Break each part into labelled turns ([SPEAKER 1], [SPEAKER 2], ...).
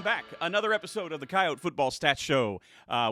[SPEAKER 1] back. Another episode of the Coyote Football Stats Show.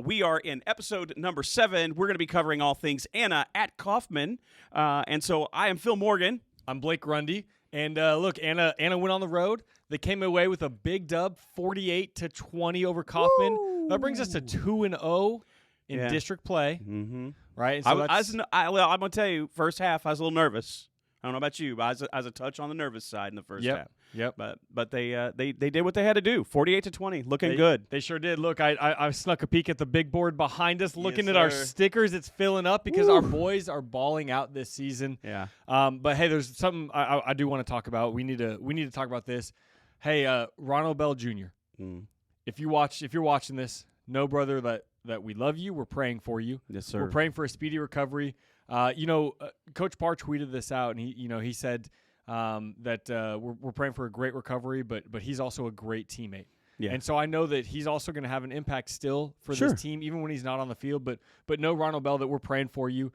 [SPEAKER 1] We are in episode number 7. We're going to be covering all things Anna at Kaufman. And so I am Phil Morgan.
[SPEAKER 2] I'm Blake Grundy. And look, Anna went on the road. They came away with a big dub, 48-20 over Kaufman. Woo! That brings us to 2-0 in district play.
[SPEAKER 1] Mm-hmm.
[SPEAKER 2] Right?
[SPEAKER 1] And so I'm going to tell you, first half, I was a little nervous. I don't know about you, but I was a touch on the nervous side in the first half.
[SPEAKER 2] Yep.
[SPEAKER 1] But they did what they had to do. 48-20, looking good.
[SPEAKER 2] They sure did. Look, I snuck a peek at the big board behind us, looking at our
[SPEAKER 1] sir.
[SPEAKER 2] stickers. It's filling up because our boys are balling out this season.
[SPEAKER 1] Yeah.
[SPEAKER 2] But hey, there's something I do want to talk about. We need to talk about this. Hey, Ronald Bell Jr. If you're watching this, know, brother, that we love you. We're praying for you.
[SPEAKER 1] Yes, sir.
[SPEAKER 2] We're praying for a speedy recovery. Coach Parr tweeted this out, and he said that we're praying for a great recovery, but he's also a great teammate. Yeah. And so I know that he's also going to have an impact still for this team, even when he's not on the field. But know, Ronald Bell, that we're praying for you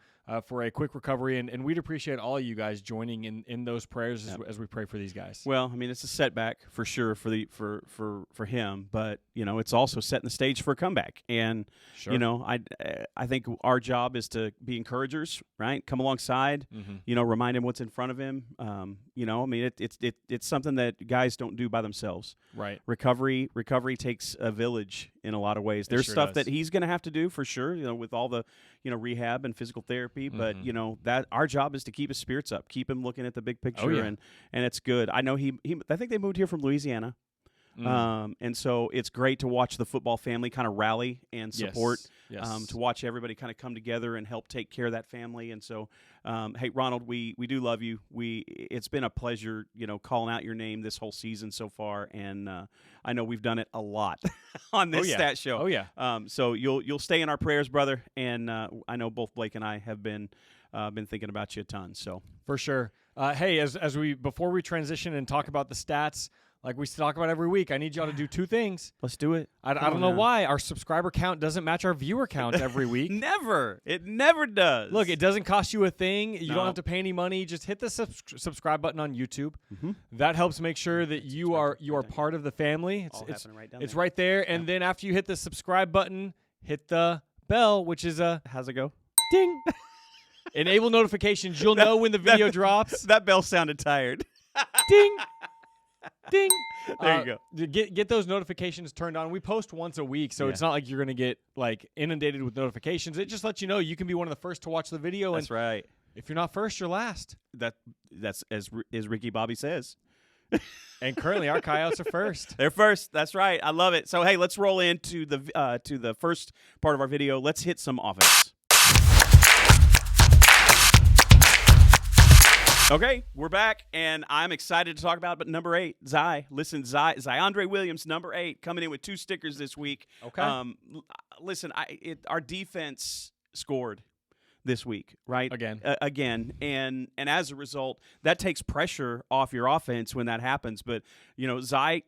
[SPEAKER 2] for a quick recovery, and we'd appreciate all of you guys joining in those prayers as we pray for these guys.
[SPEAKER 1] Well, I mean, it's a setback for sure for him, but it's also setting the stage for a comeback. And I think our job is to be encouragers, right? Come alongside, remind him what's in front of him. I mean, it's something that guys don't do by themselves. Right. Recovery takes a village in a lot of ways. There's stuff that he's going to have to do for sure, with all the rehab and physical therapy. But that our job is to keep his spirits up, keep him looking at the big picture, and it's good. I know I think they moved here from Louisiana. And so it's great to watch the football family kind of rally and support, to watch everybody kind of come together and help take care of that family. And so, hey, Ronald, we do love you. It's been a pleasure, calling out your name this whole season so far. And I know we've done it a lot on this stat show.
[SPEAKER 2] Oh, yeah.
[SPEAKER 1] So you'll stay in our prayers, brother. And I know both Blake and I have been thinking about you a ton. So
[SPEAKER 2] for sure. Hey, before we transition and talk about the stats, like we talk about every week, I need y'all to do 2 things.
[SPEAKER 1] Let's do it.
[SPEAKER 2] I don't know why our subscriber count doesn't match our viewer count every week.
[SPEAKER 1] Never. It never does.
[SPEAKER 2] Look, it doesn't cost you a thing. You don't have to pay any money. Just hit the subscribe button on YouTube. That helps make sure that you are part of the family. It's right there. And then after you hit the subscribe button, hit the bell, which is
[SPEAKER 1] how's it go?
[SPEAKER 2] Ding. Enable notifications. You'll know when the video drops.
[SPEAKER 1] That bell sounded tired.
[SPEAKER 2] Ding. Ding.
[SPEAKER 1] There you
[SPEAKER 2] go. Get those notifications turned on. We post once a week, so it's not like you're going to get inundated with notifications. It just lets you know you can be one of the first to watch the video.
[SPEAKER 1] That's right.
[SPEAKER 2] If you're not first, you're last.
[SPEAKER 1] That's as Ricky Bobby says.
[SPEAKER 2] And currently our Coyotes are first.
[SPEAKER 1] They're first. That's right. I love it. So hey, let's roll into the first part of our video. Let's hit some offense. Okay, we're back, and I'm excited to talk about number 8, Zy. Listen, Zyandre Williams, number 8, coming in with 2 stickers this week.
[SPEAKER 2] Okay.
[SPEAKER 1] Listen, our defense scored this week, right?
[SPEAKER 2] Again.
[SPEAKER 1] And as a result, that takes pressure off your offense when that happens. But, Zy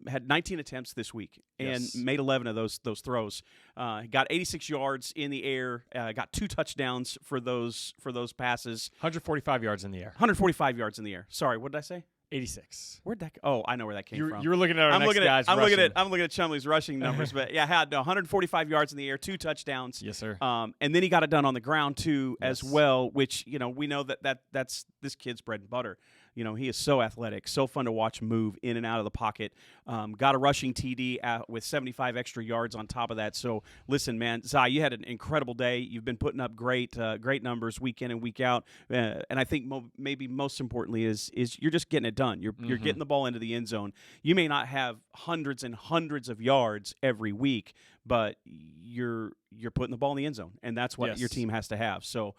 [SPEAKER 1] had 19 attempts this week and made 11 of those throws. Got 86 yards in the air, got 2 touchdowns for those passes.
[SPEAKER 2] 145 yards in the air.
[SPEAKER 1] 145 yards in the air. Sorry, what did I say?
[SPEAKER 2] 86.
[SPEAKER 1] Whereed that? Oh, I know where that came from.
[SPEAKER 2] You were looking at our next guy's
[SPEAKER 1] I'm
[SPEAKER 2] rushing.
[SPEAKER 1] looking at Chumley's rushing numbers, but had 145 yards in the air, 2 touchdowns.
[SPEAKER 2] Yes, sir.
[SPEAKER 1] And then he got it done on the ground too, as well. Which we know that's this kid's bread and butter. He is so athletic, so fun to watch move in and out of the pocket. Got a rushing TD with 75 extra yards on top of that. So listen, man, Zy, you had an incredible day. You've been putting up great numbers week in and week out. And I think maybe most importantly is you're just getting it done. You're getting the ball into the end zone. You may not have hundreds and hundreds of yards every week, but you're putting the ball in the end zone, and that's what your team has to have. So,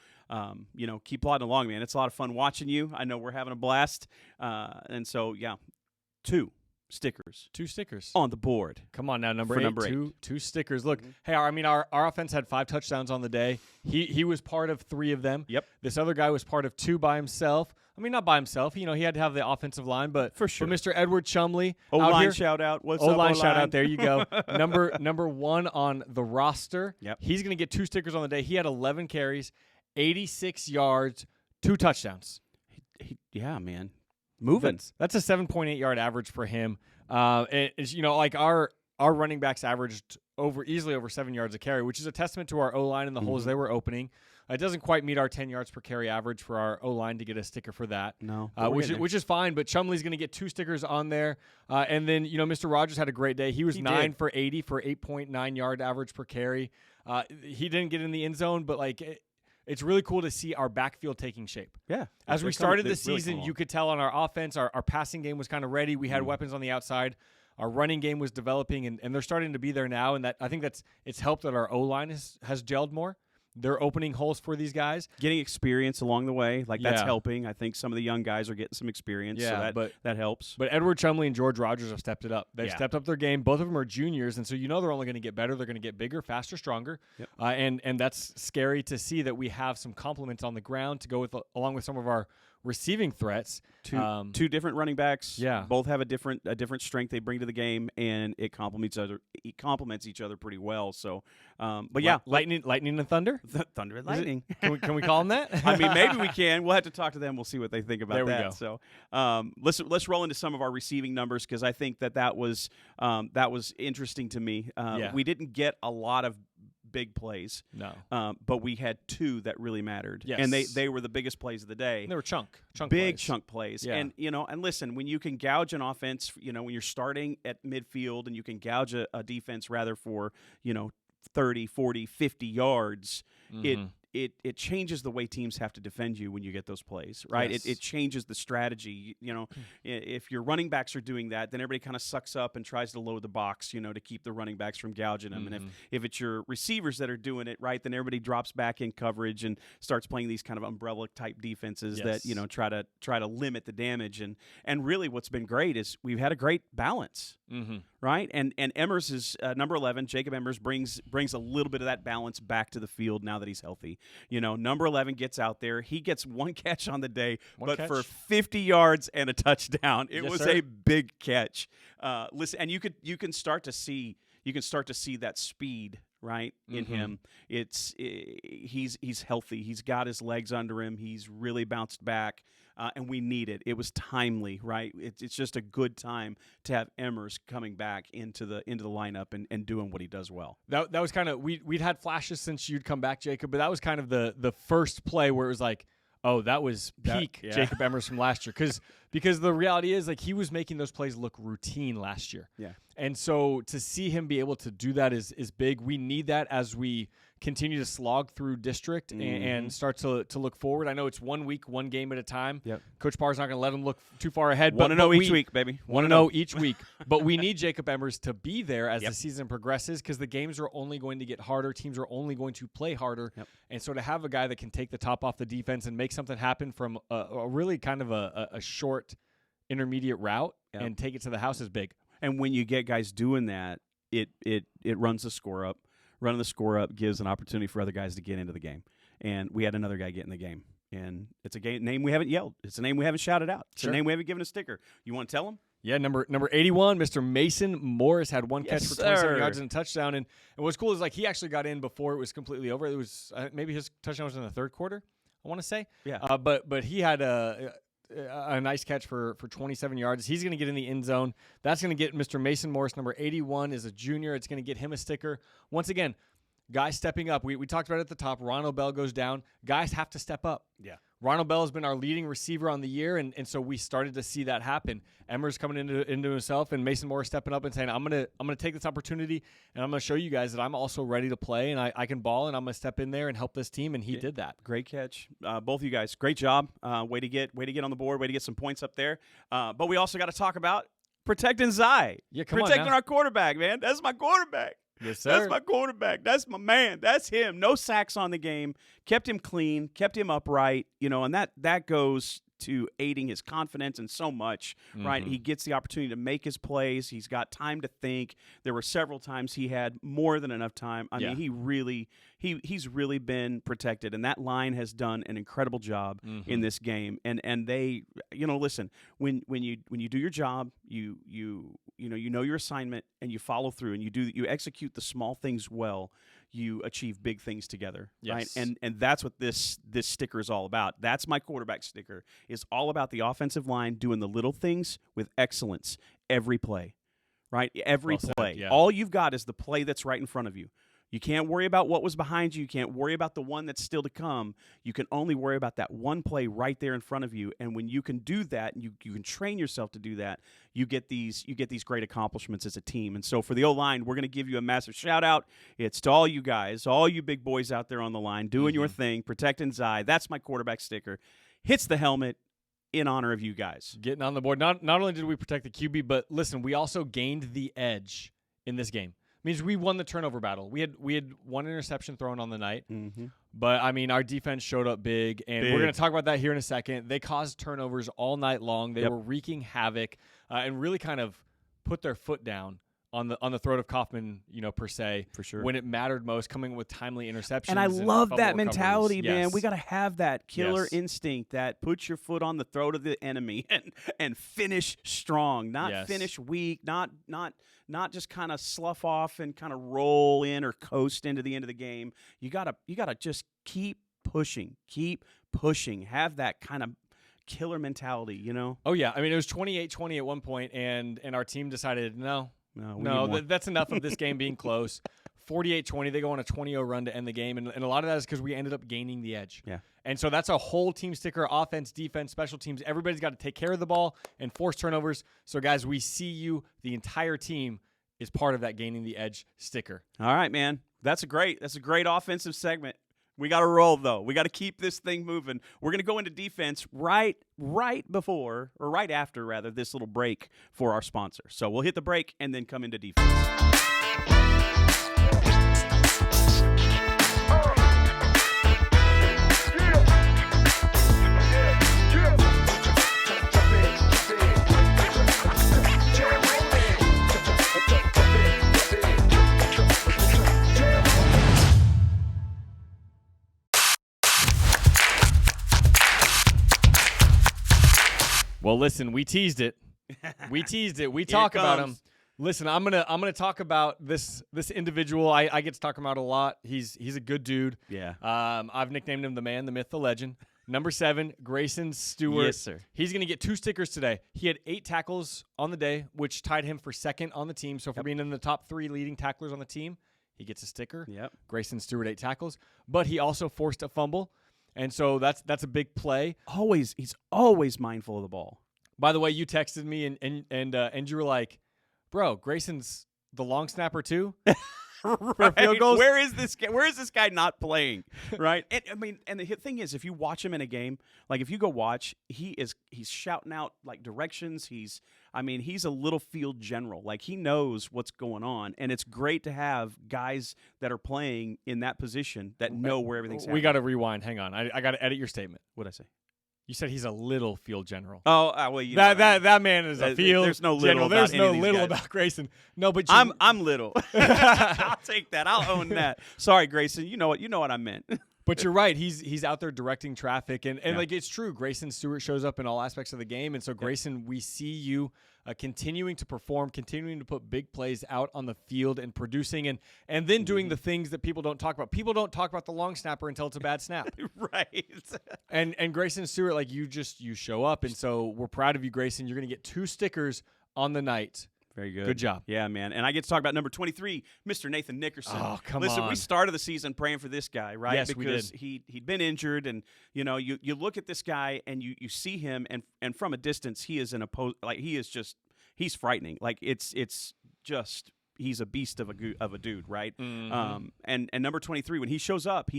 [SPEAKER 1] keep plodding along, man. It's a lot of fun watching you. I know we're having a blast, and so 2 stickers.
[SPEAKER 2] 2 stickers
[SPEAKER 1] on the board.
[SPEAKER 2] Come on now, number 8. Two stickers. Look, hey, our offense had 5 touchdowns on the day. He was part of 3 of them.
[SPEAKER 1] Yep.
[SPEAKER 2] This other guy was part of 2 by himself. I mean, not by himself. He had to have the offensive line, but
[SPEAKER 1] for sure.
[SPEAKER 2] But Mr. Edward Chumley,
[SPEAKER 1] O-line shout out. What's up,
[SPEAKER 2] O-line shout out? There you go. number 1 on the roster.
[SPEAKER 1] Yep.
[SPEAKER 2] He's going to get 2 stickers on the day. He had 11 carries, 86 yards, 2 touchdowns.
[SPEAKER 1] Yeah, man. moving.
[SPEAKER 2] That's a 7.8 yard average for him. It's, like our running backs averaged easily over 7 yards a carry, which is a testament to our O-line and the holes they were opening. It doesn't quite meet our 10 yards per carry average for our O-line to get a sticker for that.
[SPEAKER 1] No,
[SPEAKER 2] which is fine, but Chumley's going to get 2 stickers on there. And then, Mr. Rogers had a great day. He was 9 for 80 for 8.9 yard average per carry. He didn't get in the end zone, but it's really cool to see our backfield taking shape.
[SPEAKER 1] Yeah.
[SPEAKER 2] As we started the season, you could tell on our offense, our passing game was kind of ready. We had weapons on the outside. Our running game was developing, and they're starting to be there now. And I think it's helped that our O-line has gelled more. They're opening holes for these guys.
[SPEAKER 1] Getting experience along the way, that's helping. I think some of the young guys are getting some experience, so that helps.
[SPEAKER 2] But Edward Chumley and George Rogers have stepped it up. They've stepped up their game. Both of them are juniors, and so they're only going to get better. They're going to get bigger, faster, stronger.
[SPEAKER 1] Yep.
[SPEAKER 2] And that's scary to see that we have some complements on the ground to go with along with some of our receiving threats.
[SPEAKER 1] Two different running backs.
[SPEAKER 2] Yeah.
[SPEAKER 1] Both have a different strength they bring to the game, and it complements each other pretty well. So,
[SPEAKER 2] lightning and thunder.
[SPEAKER 1] Thunder and lightning.
[SPEAKER 2] Can we call them that?
[SPEAKER 1] I mean, maybe we can. We'll have to talk to them. We'll see what they think about that.
[SPEAKER 2] Go.
[SPEAKER 1] So, let's roll into some of our receiving numbers because I think that was interesting to me. We didn't get a lot of big plays.
[SPEAKER 2] No.
[SPEAKER 1] But we had 2 that really mattered.
[SPEAKER 2] Yes.
[SPEAKER 1] And they were the biggest plays of the day.
[SPEAKER 2] And they were chunk
[SPEAKER 1] big
[SPEAKER 2] plays.
[SPEAKER 1] chunk plays.
[SPEAKER 2] Yeah.
[SPEAKER 1] And listen, when you can gouge an offense, when you're starting at midfield and you can gouge a defense rather for, 30, 40, 50 yards, it changes the way teams have to defend you when you get those plays, right?
[SPEAKER 2] Yes.
[SPEAKER 1] It changes the strategy. If your running backs are doing that, then everybody kind of sucks up and tries to load the box, to keep the running backs from gouging them. And if it's your receivers that are doing it, right, then everybody drops back in coverage and starts playing these kind of umbrella type defenses that try to limit the damage. And really, what's been great is we've had a great balance. Right, and Emmers is number 11. Jacob Emmers brings a little bit of that balance back to the field now that he's healthy. Number 11 gets out there. He gets 1 catch on the day, for 50 yards and a touchdown. It was a big catch. Listen, and you can start to see that speed right in him. He's healthy. He's got his legs under him. He's really bounced back. And we need it. It was timely, right? It's just a good time to have Emmers coming back into the lineup and doing what he does well.
[SPEAKER 2] That was kind of we'd had flashes since you'd come back, Jacob, but that was kind of the first play where it was like, oh, that was peak Jacob Emmers from last year. Because the reality is, he was making those plays look routine last year.
[SPEAKER 1] Yeah.
[SPEAKER 2] And so to see him be able to do that is big. We need that as we continue to slog through district and start to look forward. I know it's 1 week, 1 game at a time.
[SPEAKER 1] Yep.
[SPEAKER 2] Coach Parr's not going to let him look too far ahead.
[SPEAKER 1] Want to know each week, baby.
[SPEAKER 2] Want to know each week. But we need Jacob Emmers to be there as the season progresses because the games are only going to get harder. Teams are only going to play harder.
[SPEAKER 1] Yep.
[SPEAKER 2] And so to have a guy that can take the top off the defense and make something happen from a really kind of a short intermediate route and take it to the house is big.
[SPEAKER 1] And when you get guys doing that, it runs the score up. Running the score up gives an opportunity for other guys to get into the game. And we had another guy get in the game. And it's a name we haven't yelled. It's a name we haven't shouted out. It's a name we haven't given a sticker. You want to tell him?
[SPEAKER 2] Yeah, number 81, Mr. Mason Morris had 1 catch for 27 yards and a touchdown. And what's cool is he actually got in before it was completely over. It was maybe his touchdown was in the 3rd quarter, I want to say.
[SPEAKER 1] Yeah.
[SPEAKER 2] But he had a nice catch for 27 yards. He's going to get in the end zone. That's going to get Mr. Mason Morris, number 81, is a junior. It's going to get him a sticker. Once again, guys stepping up. We talked about it at the top. Ronald Bell goes down. Guys have to step up.
[SPEAKER 1] Yeah.
[SPEAKER 2] Ronald Bell has been our leading receiver on the year, and so we started to see that happen. Emmers coming into himself, and Mason Morris stepping up and saying, I'm gonna take this opportunity, and I'm gonna show you guys that I'm also ready to play, and I can ball, and I'm gonna step in there and help this team, and he did that.
[SPEAKER 1] Great catch, both of you guys. Great job. Way to get on the board. Way to get some points up there. But we also got to talk about protecting Zai.
[SPEAKER 2] Yeah,
[SPEAKER 1] protecting our quarterback, man. That's my quarterback.
[SPEAKER 2] Yes, sir.
[SPEAKER 1] That's my quarterback. That's my man. That's him. No sacks on the game. Kept him clean. Kept him upright. And that goes to aiding his confidence and so much, right? He gets the opportunity to make his plays. He's got time to think. There were several times he had more than enough time. I mean, he's really been protected, and that line has done an incredible job in this game. And they, listen, when you do your job, you know your assignment, and you follow through, and you execute the small things well. you achieve big things together,
[SPEAKER 2] Yes.
[SPEAKER 1] right? And that's what this sticker is all about. That's my quarterback sticker. It's all about the offensive line doing the little things with excellence every play, right? Every
[SPEAKER 2] Well said,
[SPEAKER 1] play.
[SPEAKER 2] yeah.
[SPEAKER 1] All you've got is the play that's right in front of you. You can't worry about what was behind you. You can't worry about the one that's still to come. You can only worry about that one play right there in front of you. And when you can do that, and you can train yourself to do that, you get these great accomplishments as a team. And so for the O-line, we're going to give you a massive shout-out. It's to all you guys, all you big boys out there on the line, doing your thing, protecting Zai. That's my quarterback sticker. Hits the helmet in honor of you guys.
[SPEAKER 2] Getting on the board. Not only did we protect the QB, but listen, we also gained the edge in this game. Means we won the turnover battle. We had one interception thrown on the night, but I mean our defense showed up big, and we're going to talk about that here in a second. They caused turnovers all night long. They were wreaking havoc and really kind of put their foot down on the throat of Kaufman, per se,
[SPEAKER 1] For sure.
[SPEAKER 2] when it mattered most, coming with timely interceptions.
[SPEAKER 1] And I love
[SPEAKER 2] fumble
[SPEAKER 1] that
[SPEAKER 2] recoveries.
[SPEAKER 1] mentality, man.
[SPEAKER 2] Yes.
[SPEAKER 1] We got to have that killer
[SPEAKER 2] Yes.
[SPEAKER 1] instinct that puts your foot on the throat of the enemy and finish strong, not
[SPEAKER 2] Yes.
[SPEAKER 1] finish weak, not just kind of slough off and kind of roll in or coast into the end of the game. You gotta just keep pushing, have that kind of killer mentality,
[SPEAKER 2] Oh yeah, I mean it was 28-20 at one point, and our team decided no, that's enough of this game being close. 48-20, they go on a 20-0 run to end the game, and a lot of that is because we ended up gaining the edge.
[SPEAKER 1] Yeah.
[SPEAKER 2] And so that's a whole team sticker, offense, defense, special teams. Everybody's got to take care of the ball and force turnovers. So, guys, we see you. The entire team is part of that gaining the edge sticker.
[SPEAKER 1] All right, man. That's a great offensive segment. We got to roll, though. We got to keep this thing moving. We're going to go into defense right after this little break for our sponsor. So we'll hit the break and then come into defense.
[SPEAKER 2] Well, listen, we teased it. We talk about him. Listen, I'm gonna talk about this individual. I get to talk about a lot. He's a good dude.
[SPEAKER 1] Yeah.
[SPEAKER 2] I've nicknamed him the man, the myth, the legend. Number 7, Grayson Stewart.
[SPEAKER 1] Yes, sir.
[SPEAKER 2] He's going to get 2 stickers today. He had 8 tackles on the day, which tied him for second on the team. So for being in the top 3 leading tacklers on the team, he gets a sticker.
[SPEAKER 1] Yep.
[SPEAKER 2] Grayson Stewart, 8 tackles. But he also forced a fumble. And so that's a big play.
[SPEAKER 1] He's always mindful of the ball.
[SPEAKER 2] By the way, you texted me and you were like, "Bro, Grayson's the long snapper too." For field goals.
[SPEAKER 1] Where is this guy not playing? Right? And the thing is, if you watch him in a game, like if you go watch, he's shouting out like directions. He's a little field general. Like he knows what's going on, and it's great to have guys that are playing in that position that know where everything's happening.
[SPEAKER 2] We got to rewind. Hang on. I got to edit your statement.
[SPEAKER 1] What'd I say?
[SPEAKER 2] You said he's a little field general.
[SPEAKER 1] Oh, well,
[SPEAKER 2] that man is a field
[SPEAKER 1] There's no little
[SPEAKER 2] general. There's
[SPEAKER 1] about
[SPEAKER 2] no little about Grayson. No, but
[SPEAKER 1] I'm little. I'll take that. I'll own that. Sorry, Grayson. You know what I meant.
[SPEAKER 2] But you're right. He's out there directing traffic, and like it's true. Grayson Stewart shows up in all aspects of the game, and so Grayson, we see you continuing to perform, continuing to put big plays out on the field, and producing, and then doing the things that people don't talk about. People don't talk about the long snapper until it's a bad snap,
[SPEAKER 1] Right.
[SPEAKER 2] And Grayson Stewart, like you show up, and so we're proud of you, Grayson. You're gonna get 2 stickers on the night.
[SPEAKER 1] Very good.
[SPEAKER 2] Good job.
[SPEAKER 1] Yeah, man. And I get to talk about number 23, Mr. Nathan Nickerson.
[SPEAKER 2] Oh, come
[SPEAKER 1] Listen,
[SPEAKER 2] on.
[SPEAKER 1] we started the season praying for this guy, right?
[SPEAKER 2] Yes, we
[SPEAKER 1] because
[SPEAKER 2] did.
[SPEAKER 1] he'd been injured, and you look at this guy and you see him, and from a distance he is he's frightening. Like it's just he's a beast of a dude, right?
[SPEAKER 2] Mm-hmm.
[SPEAKER 1] And number 23, when he shows up,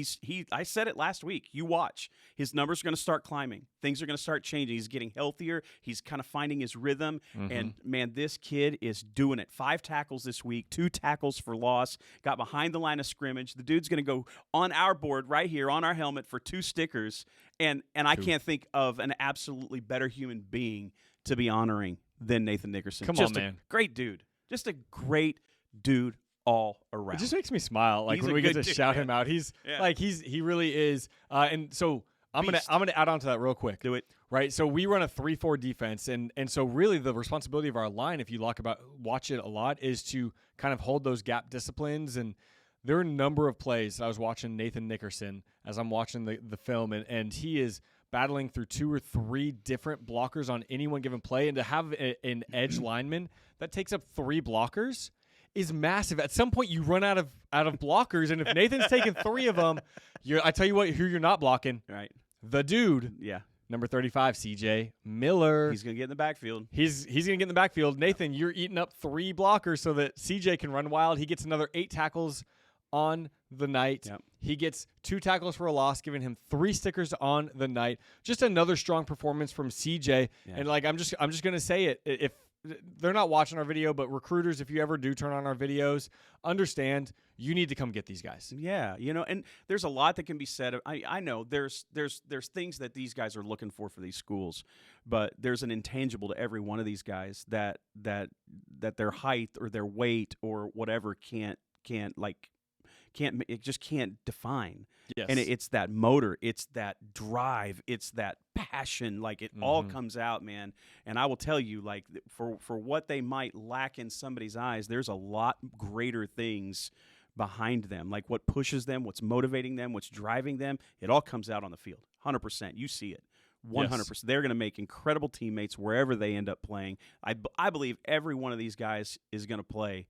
[SPEAKER 1] I said it last week. You watch, his numbers are going to start climbing. Things are going to start changing. He's getting healthier. He's kind of finding his rhythm.
[SPEAKER 2] Mm-hmm.
[SPEAKER 1] And man, this kid is doing it. 5 tackles this week, 2 tackles for loss. Got behind the line of scrimmage. The dude's going to go on our board right here on our helmet for 2 stickers. And I can't think of an absolutely better human being to be honoring than Nathan Nickerson.
[SPEAKER 2] Come
[SPEAKER 1] Just
[SPEAKER 2] on, man.
[SPEAKER 1] A great dude. Just a great dude all around.
[SPEAKER 2] It just makes me smile, like
[SPEAKER 1] He's
[SPEAKER 2] when
[SPEAKER 1] a
[SPEAKER 2] we get
[SPEAKER 1] good
[SPEAKER 2] to
[SPEAKER 1] dude,
[SPEAKER 2] shout
[SPEAKER 1] man.
[SPEAKER 2] him out. He's
[SPEAKER 1] Yeah.
[SPEAKER 2] like he really is. And so I'm
[SPEAKER 1] Beast.
[SPEAKER 2] gonna add on to that real quick.
[SPEAKER 1] Do it.
[SPEAKER 2] Right, so we run a 3-4 defense, and so really the responsibility of our line, if you watch it a lot, is to kind of hold those gap disciplines and there are a number of plays. I was watching Nathan Nickerson as I'm watching the film, and he is battling through 2 or 3 different blockers on any one given play. And to have an edge lineman that takes up 3 blockers is massive. At some point, you run out of blockers, and if Nathan's taking 3 of them, I tell you what, who you're not blocking.
[SPEAKER 1] Right.
[SPEAKER 2] The dude.
[SPEAKER 1] Yeah.
[SPEAKER 2] Number 35, CJ Miller.
[SPEAKER 1] He's going to get in the backfield.
[SPEAKER 2] He's going to get in the backfield. Nathan, you're eating up 3 blockers so that CJ can run wild. He gets another 8 tackles on the night.
[SPEAKER 1] Yep.
[SPEAKER 2] He gets 2 tackles for a loss, giving him 3 stickers on the night. Just another strong performance from CJ. Yeah. And like I'm just going to say it. If they're not watching our video, but recruiters, if you ever do turn on our videos, understand you need to come get these guys.
[SPEAKER 1] Yeah, and there's a lot that can be said. I know there's things that these guys are looking for these schools, but there's an intangible to every one of these guys that their height or their weight or whatever can't define.
[SPEAKER 2] Yes.
[SPEAKER 1] And it's that motor, it's that drive, it's that passion. Like it all comes out, man. And I will tell you, like for what they might lack in somebody's eyes, there's a lot greater things behind them. Like what pushes them, what's motivating them, what's driving them. It all comes out on the field. 100%. You see it. 100%. Yes. They're going to make incredible teammates wherever they end up playing. I believe every one of these guys is going to play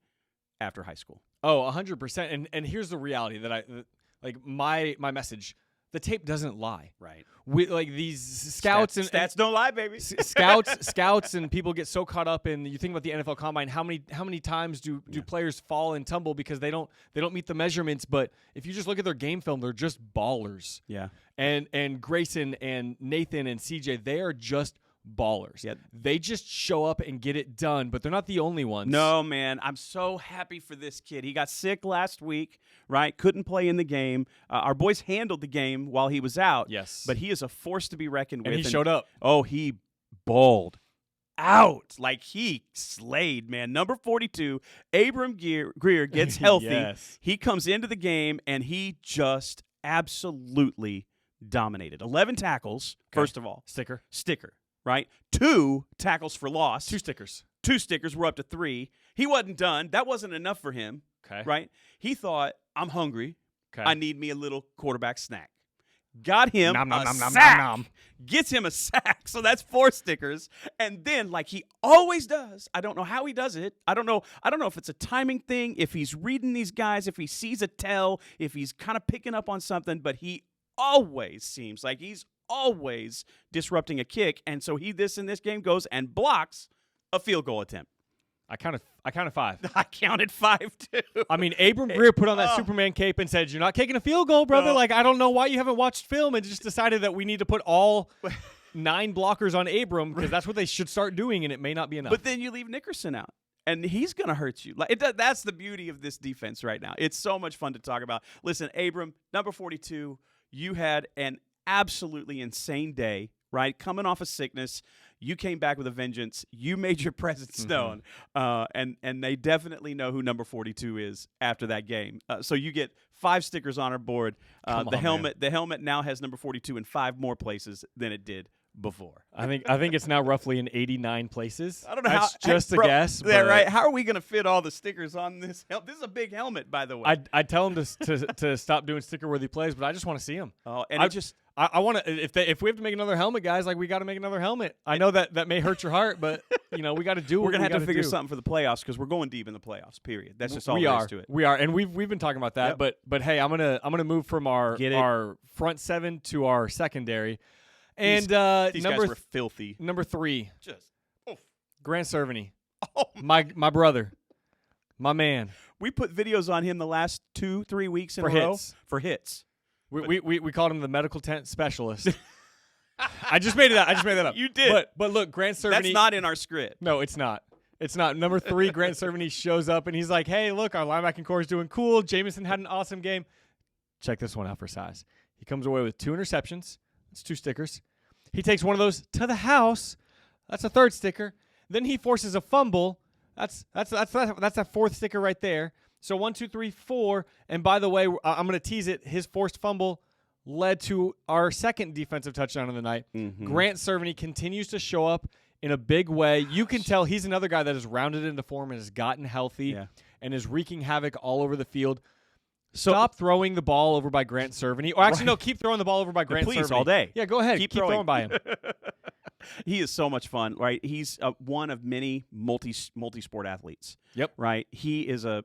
[SPEAKER 1] after high school.
[SPEAKER 2] Oh, 100%. And here's the reality that my message, the tape doesn't lie.
[SPEAKER 1] Right.
[SPEAKER 2] We like these scouts
[SPEAKER 1] stats don't lie, baby.
[SPEAKER 2] Scouts and people get so caught up in, you think about the NFL Combine, how many times do players fall and tumble because they don't meet the measurements, but if you just look at their game film, they're just ballers.
[SPEAKER 1] Yeah.
[SPEAKER 2] And Grayson and Nathan and CJ, they are just ballers.
[SPEAKER 1] Yeah.
[SPEAKER 2] They just show up and get it done, but they're not the only ones.
[SPEAKER 1] No, man. I'm so happy for this kid. He got sick last week, right? Couldn't play in the game. Our boys handled the game while he was out.
[SPEAKER 2] Yes.
[SPEAKER 1] But he is a force to be reckoned with.
[SPEAKER 2] And he showed up.
[SPEAKER 1] Oh, he balled out. Like he slayed, man. Number 42, Abram Greer gets healthy.
[SPEAKER 2] Yes.
[SPEAKER 1] He comes into the game, and he just absolutely dominated. 11 tackles, first of all.
[SPEAKER 2] Sticker.
[SPEAKER 1] Right? 2 tackles for loss.
[SPEAKER 2] 2 stickers.
[SPEAKER 1] 2 stickers. We're up to 3. He wasn't done. That wasn't enough for him.
[SPEAKER 2] Okay.
[SPEAKER 1] Right? He thought, I'm hungry.
[SPEAKER 2] Okay.
[SPEAKER 1] I need me a little quarterback snack. Got him a sack.
[SPEAKER 2] Nom.
[SPEAKER 1] Gets him a sack. So that's 4 stickers. And then, like he always does, I don't know how he does it. I don't know if it's a timing thing, if he's reading these guys, if he sees a tell, if he's kind of picking up on something, but he always seems like he's always disrupting a kick, and so in this game goes and blocks a field goal attempt.
[SPEAKER 2] I counted 5.
[SPEAKER 1] I counted 5 too.
[SPEAKER 2] I mean, Abram Greer put on that Superman cape and said, "You're not kicking a field goal, brother." No. Like, I don't know why you haven't watched film and just decided that we need to put all 9 blockers on Abram because that's what they should start doing, and it may not be enough.
[SPEAKER 1] But then you leave Nickerson out, and he's going to hurt you. Like that's the beauty of this defense right now. It's so much fun to talk about. Listen, Abram, number 42, you had an absolutely insane day, right? Coming off of sickness, you came back with a vengeance. You made your presence known, and they definitely know who number 42 is after that game. So you get 5 stickers on our board. The helmet now has number 42 in 5 more places than it did before.
[SPEAKER 2] I think it's now roughly in 89 places.
[SPEAKER 1] I don't know
[SPEAKER 2] That's just a guess.
[SPEAKER 1] Yeah, right. How are we going to fit all the stickers on this? This is a big helmet, by the way.
[SPEAKER 2] I'd tell him to stop doing sticker-worthy plays, but I just want to see them.
[SPEAKER 1] Oh, and
[SPEAKER 2] I want to. If we have to make another helmet, guys, like we got to make another helmet. I know that may hurt your heart, but we got to do.
[SPEAKER 1] We're gonna have to figure something for the playoffs because we're going deep in the playoffs. Period. That's just all there is to it.
[SPEAKER 2] We are, and we've been talking about that.
[SPEAKER 1] Yep.
[SPEAKER 2] But hey, I'm gonna move from our front 7 to our secondary. And
[SPEAKER 1] these guys were filthy.
[SPEAKER 2] Number 3,
[SPEAKER 1] just
[SPEAKER 2] Grant Cerveny.
[SPEAKER 1] Oh
[SPEAKER 2] my brother, my man.
[SPEAKER 1] We put videos on him the last 2-3 weeks in a row for hits.
[SPEAKER 2] We called him the medical tent specialist. I just made that up.
[SPEAKER 1] You did.
[SPEAKER 2] But look, Grant Cerveny.
[SPEAKER 1] That's not in our script.
[SPEAKER 2] No, it's not. It's not. Number 3, Grant Cerveny shows up and he's like, "Hey, look, our linebacking core is doing cool. Jameson had an awesome game. Check this one out for size." He comes away with 2 interceptions. That's 2 stickers. He takes one of those to the house. That's a 3rd sticker. Then he forces a fumble. That's that 4th sticker right there. So 1, 2, 3, 4. And by the way, I'm going to tease it. His forced fumble led to our 2nd defensive touchdown of the night.
[SPEAKER 1] Mm-hmm.
[SPEAKER 2] Grant Cerveny continues to show up in a big way. You can tell he's another guy that has rounded into form and has gotten healthy and is wreaking havoc all over the field. Stop throwing the ball over by Grant Cerveny. Or actually, no, keep throwing the ball over by Grant Cerveny.
[SPEAKER 1] Please, all day.
[SPEAKER 2] Yeah, go ahead. Keep throwing by him.
[SPEAKER 1] He is so much fun, right? He's one of many multi-sport athletes.
[SPEAKER 2] Yep.
[SPEAKER 1] Right? He is an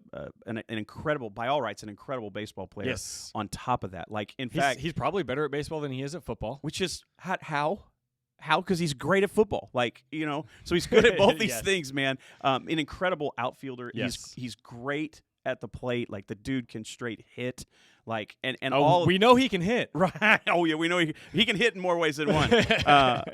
[SPEAKER 1] incredible, by all rights, an incredible baseball player.
[SPEAKER 2] Yes.
[SPEAKER 1] On top of that, like, in fact,
[SPEAKER 2] he's probably better at baseball than he is at football.
[SPEAKER 1] Which is how? Because he's great at football. Like, so he's good at both these things, man. An incredible outfielder.
[SPEAKER 2] Yes.
[SPEAKER 1] He's great at the plate. Like, the dude can straight hit. Like,
[SPEAKER 2] we know he can hit.
[SPEAKER 1] Right. Oh yeah, we know he can hit in more ways than one.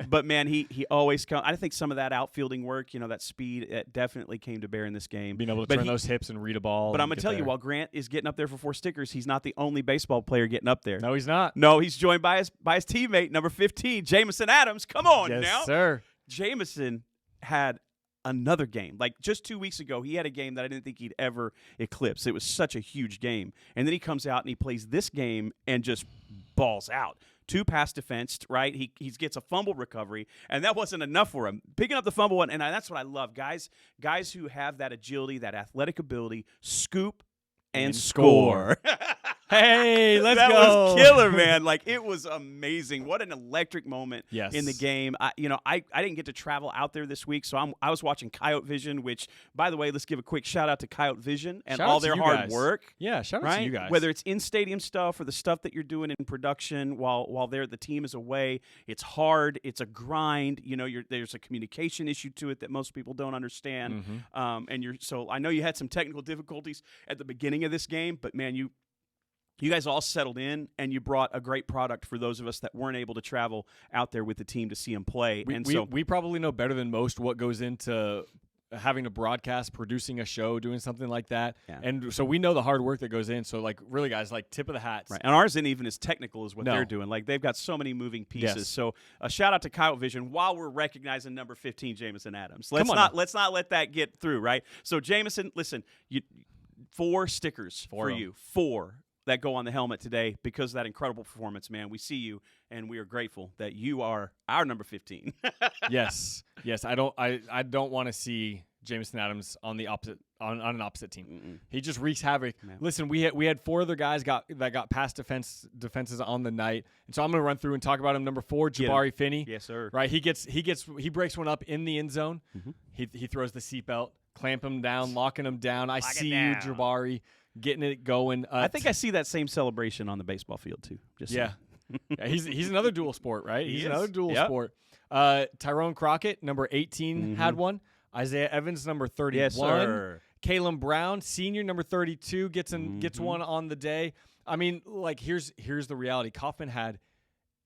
[SPEAKER 1] But man, he always comes. I think some of that outfielding work, that speed, it definitely came to bear in this game.
[SPEAKER 2] Being able to turn those hips and read a ball.
[SPEAKER 1] But I'm gonna tell you, while Grant is getting up there for 4 stickers, he's not the only baseball player getting up there.
[SPEAKER 2] No, he's not.
[SPEAKER 1] No, he's joined by his teammate, number 15, Jamison Adams. Come on now.
[SPEAKER 2] Yes, sir.
[SPEAKER 1] Jamison had another game. Like, just 2 weeks ago, he had a game that I didn't think he'd ever eclipse. It was such a huge game. And then he comes out and he plays this game and just balls out. 2 pass defensed, right? He gets a fumble recovery, and that wasn't enough for him. Picking up the fumble, and that's what I love. Guys who have that agility, that athletic ability, scoop and score.
[SPEAKER 2] Hey, let's go.
[SPEAKER 1] That was killer, man. Like, it was amazing. What an electric moment in the game. I didn't get to travel out there this week, so I was watching Coyote Vision, which, by the way, let's give a quick shout out to Coyote Vision and all their hard work.
[SPEAKER 2] Yeah, shout out to you guys.
[SPEAKER 1] Whether it's in-stadium stuff or the stuff that you're doing in production while the team is away, it's hard. It's a grind. There's a communication issue to it that most people don't understand. Mm-hmm. So I know you had some technical difficulties at the beginning of this game, but man, you guys all settled in, and you brought a great product for those of us that weren't able to travel out there with the team to see them play.
[SPEAKER 2] We probably know better than most what goes into having to broadcast, producing a show, doing something like that. Yeah. And so we know the hard work that goes in. So, like, really, guys, like, tip of the hats.
[SPEAKER 1] Right. And ours isn't even as technical as what they're doing. Like, they've got so many moving pieces. Yes. So a shout out to Coyote Vision while we're recognizing number 15, Jamison Adams. Let's not let that get through, right? So, Jamison, listen, 4 stickers for you. 4 that go on the helmet today because of that incredible performance, man. We see you, and we are grateful that you are our number 15.
[SPEAKER 2] Yes. I don't want to see Jamison Adams on the opposite on an opposite team. Mm-mm. He just wreaks havoc. Man. Listen, we had 4 other guys that got past defenses on the night, and so I'm going to run through and talk about him. Number 4, Jabari Finney.
[SPEAKER 1] Yes, sir.
[SPEAKER 2] Right, he breaks one up in the end zone. Mm-hmm. He throws the seatbelt, clamp him down, locking him down. I see you, Jabari. Getting it going.
[SPEAKER 1] I think I see that same celebration on the baseball field too.
[SPEAKER 2] Yeah, he's another dual sport, right? He's another dual sport. Tyrone Crockett, number 18, had one. Isaiah Evans, number 31.
[SPEAKER 1] Yes, sir.
[SPEAKER 2] Kalen Brown, senior, number 32, gets one on the day. I mean, like, here's the reality. Kaufman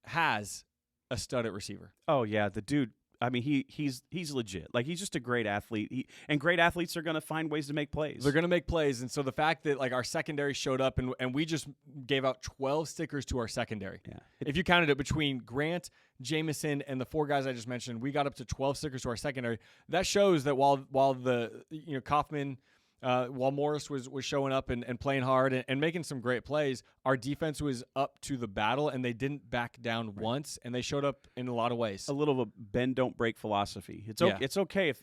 [SPEAKER 2] has a stud at receiver.
[SPEAKER 1] Oh yeah, the dude. I mean, he's legit. Like, he's just a great athlete. And great athletes are going to find ways to make plays.
[SPEAKER 2] They're going to make plays. And so the fact that, like, our secondary showed up and we just gave out 12 stickers to our secondary. Yeah. If you counted it between Grant, Jamison, and the 4 guys I just mentioned, we got up to 12 stickers to our secondary. That shows that while Kaufman while Morris was showing up and playing hard and making some great plays, our defense was up to the battle, and they didn't back down once, and they showed up in a lot of ways.
[SPEAKER 1] A little of a bend, don't break philosophy. It's okay if,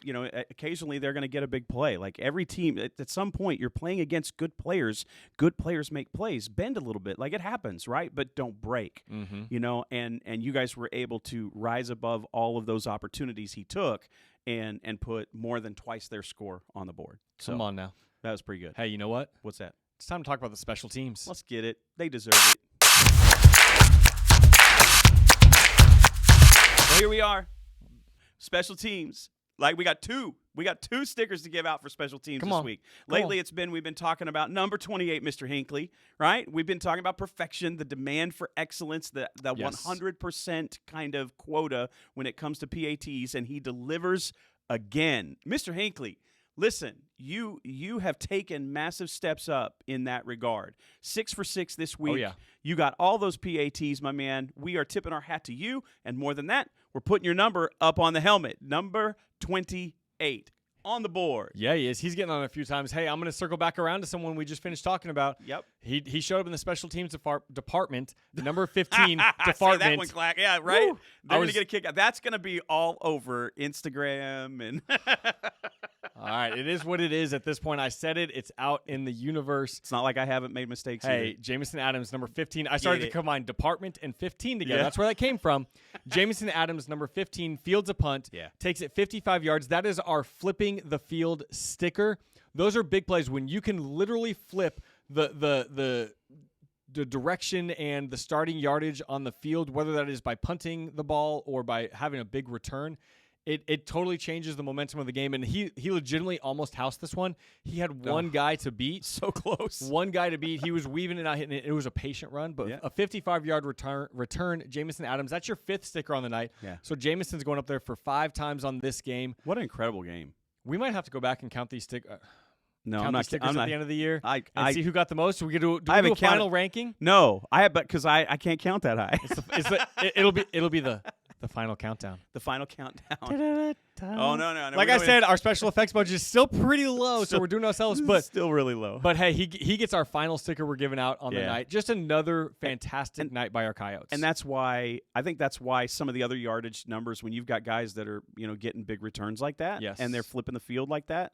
[SPEAKER 1] occasionally they're going to get a big play. Like, every team, at some point, you're playing against good players. Good players make plays. Bend a little bit. Like, it happens, right? But don't break, and you guys were able to rise above all of those opportunities he took and put more than twice their score on the board. So
[SPEAKER 2] come on now.
[SPEAKER 1] That was pretty good.
[SPEAKER 2] Hey, you know what?
[SPEAKER 1] What's that?
[SPEAKER 2] It's time to talk about the special teams.
[SPEAKER 1] Let's get it. They deserve it. Well, here we are. Special teams. Like, we got 2 stickers to give out for special teams this week. Lately, we've been talking about number 28, Mr. Hinckley, right? We've been talking about perfection, the demand for excellence, the 100% kind of quota when it comes to PATs, and he delivers again. Mr. Hinckley, listen, you have taken massive steps up in that regard. 6 for 6 this week.
[SPEAKER 2] Oh, yeah.
[SPEAKER 1] You got all those PATs, my man. We are tipping our hat to you, and more than that, we're putting your number up on the helmet. Number 28 on the board.
[SPEAKER 2] Yeah, he is. He's getting on a few times. Hey, I'm going to circle back around to someone we just finished talking about.
[SPEAKER 1] Yep.
[SPEAKER 2] He showed up in the special teams department, the number 15 department.
[SPEAKER 1] Say that one, Clack. Yeah, right? Woo. They're going to get a kick out. That's going to be all over Instagram. And
[SPEAKER 2] All right, it is what it is at this point. I said it. It's out in the universe.
[SPEAKER 1] It's not like I haven't made mistakes
[SPEAKER 2] Hey,
[SPEAKER 1] either.
[SPEAKER 2] Jamison Adams, number 15. I started to combine department and 15 together. That's where that came from. Jamison Adams, number 15, fields a punt, takes it 55 yards. That is our flipping the field sticker. Those are big plays when you can literally flip the direction and the starting yardage on the field, whether that is by punting the ball or by having a big return. It totally changes the momentum of the game, and he legitimately almost housed this one. He had one guy to beat.
[SPEAKER 1] So close.
[SPEAKER 2] One guy to beat. He was weaving it out, hitting it. It was a patient run, but a 55-yard return, Jamison Adams. That's your 5th sticker on the night. Yeah. So Jamison's going up there for 5 times on this game.
[SPEAKER 1] What an incredible game.
[SPEAKER 2] We might have to go back and count these stickers.
[SPEAKER 1] No,
[SPEAKER 2] I'm not. Stickers at the end of the year.
[SPEAKER 1] I
[SPEAKER 2] see who got the most. So we could do a final ranking.
[SPEAKER 1] No, because I can't count that high.
[SPEAKER 2] It'll be the final countdown.
[SPEAKER 1] The final countdown. Oh no!
[SPEAKER 2] Like I said, our special effects budget is still pretty low, so we're doing ourselves, but
[SPEAKER 1] still really low.
[SPEAKER 2] But hey, he gets our final sticker we're giving out on the night. Just another fantastic night by our Coyotes.
[SPEAKER 1] And that's why some of the other yardage numbers, when you've got guys that are getting big returns like that, and they're flipping the field like that,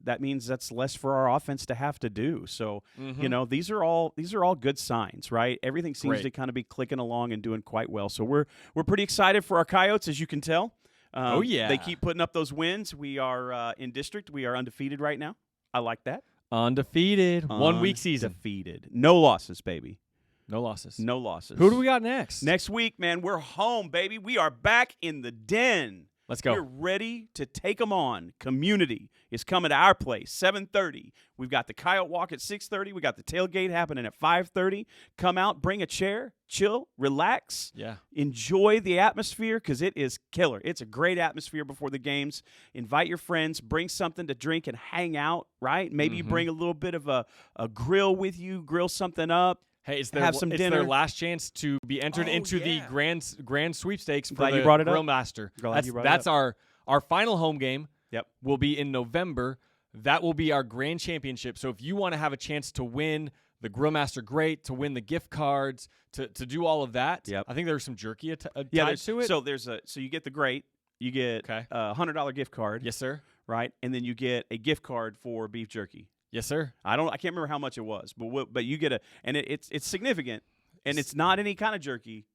[SPEAKER 1] that means that's less for our offense to have to do. So these are all good signs, right? Everything seems to kind of be clicking along and doing quite well. So we're pretty excited for our Coyotes, as you can tell. They keep putting up those wins. We are in district. We are undefeated right now. I like that.
[SPEAKER 2] Undefeated. 1 week season.
[SPEAKER 1] Undefeated. No losses, baby.
[SPEAKER 2] No losses.
[SPEAKER 1] No losses.
[SPEAKER 2] Who do we got next?
[SPEAKER 1] Next week, man, we're home, baby. We are back in the den.
[SPEAKER 2] Let's go.
[SPEAKER 1] We're ready to take them on. Community is coming to our place, 7:30. We've got the Coyote Walk at 6:30. We got the tailgate happening at 5:30. Come out, bring a chair, chill, relax.
[SPEAKER 2] Yeah.
[SPEAKER 1] Enjoy the atmosphere because it is killer. It's a great atmosphere before the games. Invite your friends. Bring something to drink and hang out, right? Maybe you bring a little bit of a grill with you, grill something up.
[SPEAKER 2] Hey, it's
[SPEAKER 1] have some dinner.
[SPEAKER 2] Their last chance to be entered into the grand sweepstakes for
[SPEAKER 1] Glad
[SPEAKER 2] the
[SPEAKER 1] you brought it up.
[SPEAKER 2] Grill Master.
[SPEAKER 1] Glad you brought
[SPEAKER 2] that's
[SPEAKER 1] it up.
[SPEAKER 2] our final home game.
[SPEAKER 1] Yep.
[SPEAKER 2] Will be in November. That will be our grand championship. So if you want to have a chance to win the Grill Master Great, to win the gift cards, to do all of that, I think there's some jerky tied to it.
[SPEAKER 1] So you get the Great, you get a $100 gift card.
[SPEAKER 2] Yes, sir.
[SPEAKER 1] Right, and then you get a gift card for beef jerky.
[SPEAKER 2] Yes, sir.
[SPEAKER 1] I can't remember how much it was, but you get it's significant, and it's not any kind of jerky.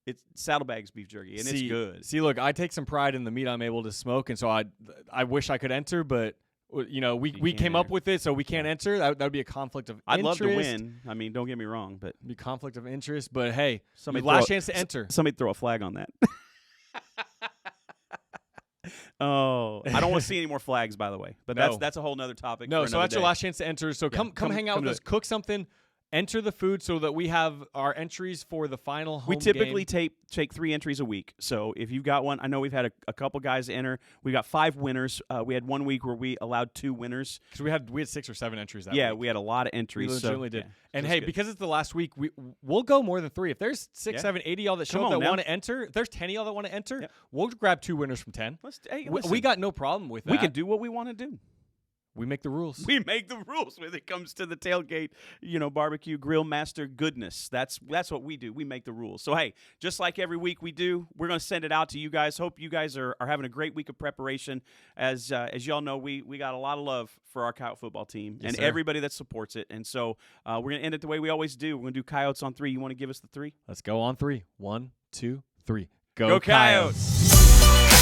[SPEAKER 1] It's Saddlebags beef jerky, and it's good.
[SPEAKER 2] See, look, I take some pride in the meat I'm able to smoke, and so I wish I could enter, but we came up with it, so we can't enter. That would be a conflict of interest.
[SPEAKER 1] I'd love to win. I mean, don't get me wrong, but
[SPEAKER 2] it'd be conflict of interest. But hey,
[SPEAKER 1] last
[SPEAKER 2] chance to enter.
[SPEAKER 1] Somebody throw a flag on that. Oh, I don't want to see any more flags, by the way. But that's a whole nother topic.
[SPEAKER 2] No,
[SPEAKER 1] so that's
[SPEAKER 2] your last chance to enter. So come hang out with us. Cook something. Enter the food so that we have our entries for the final home
[SPEAKER 1] We typically take 3 entries a week. So if you've got one, I know we've had a couple guys enter. We got 5 winners. We had 1 week where we allowed 2 winners.
[SPEAKER 2] Because we had 6 or 7 entries that week.
[SPEAKER 1] Yeah, we had a lot of entries.
[SPEAKER 2] We legitimately did.
[SPEAKER 1] Yeah,
[SPEAKER 2] and hey, because it's the last week, we'll go more than 3. If there's 6, 7, 8 of y'all that show up that want to enter, if there's 10 of y'all that want to enter, we'll grab 2 winners from 10. We got no problem with that.
[SPEAKER 1] We can do what we want to do.
[SPEAKER 2] We make the rules.
[SPEAKER 1] We make the rules when it comes to the tailgate, barbecue, grill master goodness. That's what we do. We make the rules. So, hey, just like every week we do, we're going to send it out to you guys. Hope you guys are having a great week of preparation. As y'all know, we got a lot of love for our Coyote football team and everybody that supports it. And so we're going to end it the way we always do. We're going to do Coyotes on 3. You want to give us the 3?
[SPEAKER 2] Let's go on 3. 1, 2, 3.
[SPEAKER 1] Go Coyotes!